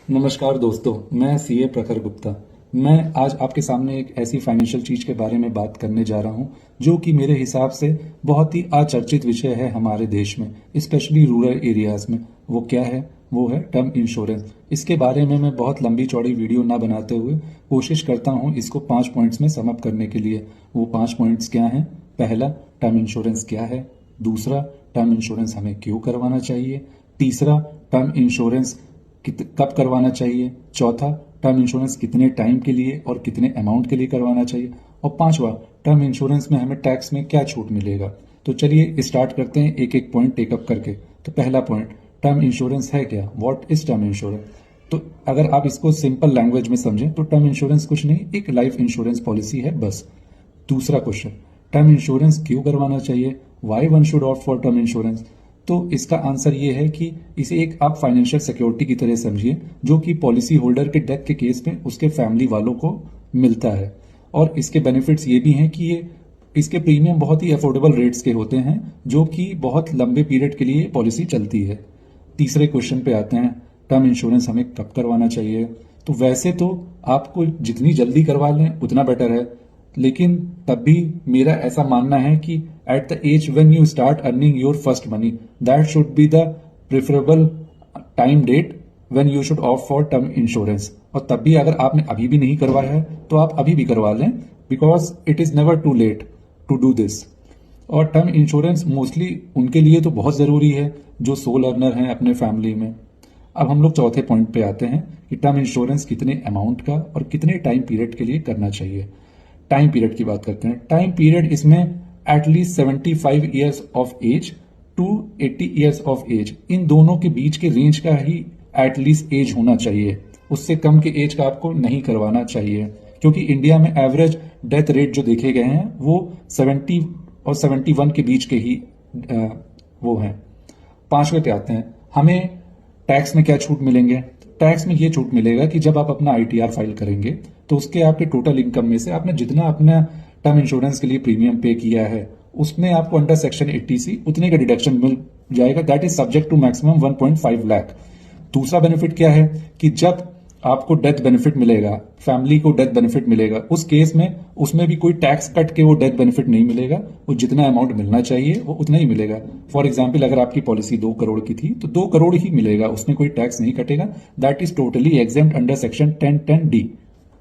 नमस्कार दोस्तों, मैं सीए प्रखर गुप्ता। मैं आज आपके सामने एक ऐसी फाइनेंशियल चीज के बारे में बात करने जा रहा हूं जो कि मेरे हिसाब से बहुत ही अचर्चित विषय है हमारे देश में, स्पेशली रूरल एरियाज में। वो क्या है? वो है टर्म इंश्योरेंस। इसके बारे में मैं बहुत लंबी चौड़ी वीडियो ना बनाते हुए कोशिश करता हूं इसको 5 पॉइंट्स में सम अप करने के लिए। वो 5 पॉइंट्स क्या हैं? पहला, टर्म इंश्योरेंस क्या है। दूसरा, टर्म इंश्योरेंस हमें क्यों करवाना चाहिए। तीसरा, टर्म इंश्योरेंस कब करवाना चाहिए। चौथा, टर्म इंश्योरेंस कितने टाइम के लिए और कितने अमाउंट के लिए करवाना चाहिए। और पांचवा, टर्म इंश्योरेंस में हमें टैक्स में क्या छूट मिलेगा। तो चलिए स्टार्ट करते हैं एक एक पॉइंट टेकअप करके। तो पहला पॉइंट, टर्म इंश्योरेंस है क्या? What is term insurance? तो अगर आप इसको सिंपल लैंग्वेज में समझें तो टर्म इंश्योरेंस कुछ नहीं, एक लाइफ इंश्योरेंस पॉलिसी है बस। दूसरा क्वेश्चन, टर्म इंश्योरेंस क्यों करवाना चाहिए? Why one should opt for term insurance? तो इसका आंसर ये है कि इसे एक आप फाइनेंशियल सिक्योरिटी की तरह समझिए जो कि पॉलिसी होल्डर के डेथ के केस में उसके फैमिली वालों को मिलता है। और इसके बेनिफिट्स ये भी हैं कि ये इसके प्रीमियम बहुत ही अफोर्डेबल रेट्स के होते हैं जो कि बहुत लंबे पीरियड के लिए पॉलिसी चलती है। तीसरे क्वेश्चन पे आते हैं, टर्म इंश्योरेंस हमें कब करवाना चाहिए। तो वैसे तो आपको जितनी जल्दी करवा लें उतना बेटर है, लेकिन तब भी मेरा ऐसा मानना है कि at the age when you start earning your first money, that should be the preferable time date when you should opt for term insurance. और तब भी अगर आपने अभी भी नहीं करवाया है तो आप अभी भी करवा लें, because it is never too late to do this. और टर्म इंश्योरेंस मोस्टली उनके लिए तो बहुत जरूरी है जो सोल अर्नर हैं अपने फैमिली में। अब हम लोग चौथे पॉइंट पे आते हैं कि टर्म इंश्योरेंस कितने अमाउंट का और कितने टाइम पीरियड के लिए करना चाहिए। टाइम पीरियड की बात करते हैं। टाइम पीरियड इसमें at least 75 years of age to 80 years of age, इन दोनों के बीच के रेंज का ही एटलीस्ट एज होना चाहिए। उससे कम के एज का आपको नहीं करवाना चाहिए, क्योंकि इंडिया में एवरेज डेथ रेट जो देखे गए हैं वो 70 और 71 के बीच के ही वो हैं। पांचवे पे आते हैं, हमें टैक्स में क्या छूट मिलेंगे। टैक्स में ये छूट मिलेगा कि जब आप अपना आईटीआर फाइल करेंगे तो उसके आपके टोटल इनकम में से आपने जितना अपना टर्म इंश्योरेंस के लिए प्रीमियम पे किया है उसमें आपको अंडर सेक्शन 80C उतने का डिडक्शन मिल जाएगा। That is subject to maximum 1.5 lakh. दूसरा बेनिफिट क्या है कि जब आपको डेथ बेनिफिट मिलेगा, फैमिली को डेथ बेनिफिट मिलेगा, उस केस में उसमें भी कोई टैक्स कट के वो डेथ बेनिफिट नहीं मिलेगा। वो जितना अमाउंट मिलना चाहिए वो उतना ही मिलेगा। फॉर एग्जाम्पल, अगर आपकी पॉलिसी 2 करोड़ की थी तो 2 करोड़ ही मिलेगा, उसमें कोई टैक्स नहीं कटेगा। That is totally exempt under section 10(10)(d)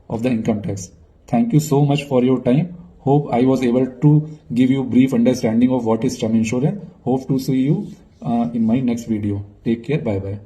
of the income tax. Thank you so much for your time. Hope I was able to give you brief understanding of what is term insurance. Hope to see you in my next video. Take care. Bye bye.